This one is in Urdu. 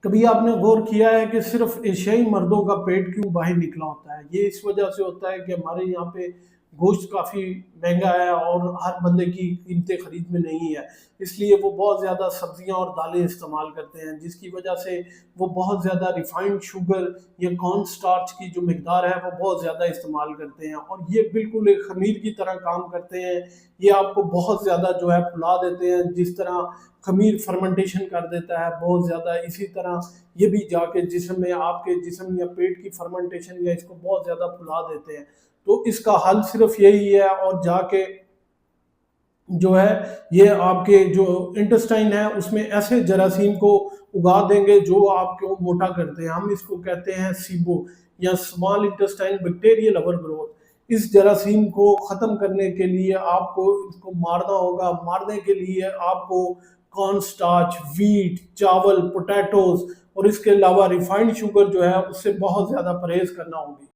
کبھی آپ نے غور کیا ہے کہ صرف ایشیائی مردوں کا پیٹ کیوں باہر نکلا ہوتا ہے؟ یہ اس وجہ سے ہوتا ہے کہ ہمارے یہاں پہ گوشت کافی مہنگا ہے اور ہر بندے کی قیمتیں خرید میں نہیں ہے، اس لیے وہ بہت زیادہ سبزیاں اور دالیں استعمال کرتے ہیں، جس کی وجہ سے وہ بہت زیادہ ریفائنڈ شوگر یا کارن سٹارچ کی جو مقدار ہے وہ بہت زیادہ استعمال کرتے ہیں، اور یہ بالکل ایک خمیر کی طرح کام کرتے ہیں۔ یہ آپ کو بہت زیادہ جو ہے پھلا دیتے ہیں، جس طرح خمیر فرمنٹیشن کر دیتا ہے بہت زیادہ، اسی طرح یہ بھی جا کے جسم میں آپ کے جسم یا پیٹ کی فرمنٹیشن یا اس کو بہت زیادہ پھلا دیتے ہیں۔ تو اس کا حل صرف یہی ہے، اور جا کے جو ہے یہ آپ کے جو انٹسٹائن ہے اس میں ایسے جراثیم کو اگا دیں گے جو آپ کو موٹا کرتے ہیں۔ ہم اس کو کہتے ہیں سیبو یا small intestine bacterial overgrowth. اس جراثیم کو ختم کرنے کے لیے آپ کو اس کو مارنا ہوگا۔ مارنے کے لیے آپ کو کارن سٹارچ، ویٹ، چاول، پوٹیٹوز اور اس کے علاوہ ریفائنڈ شوگر جو ہے اس سے بہت زیادہ پرہیز کرنا ہوگی۔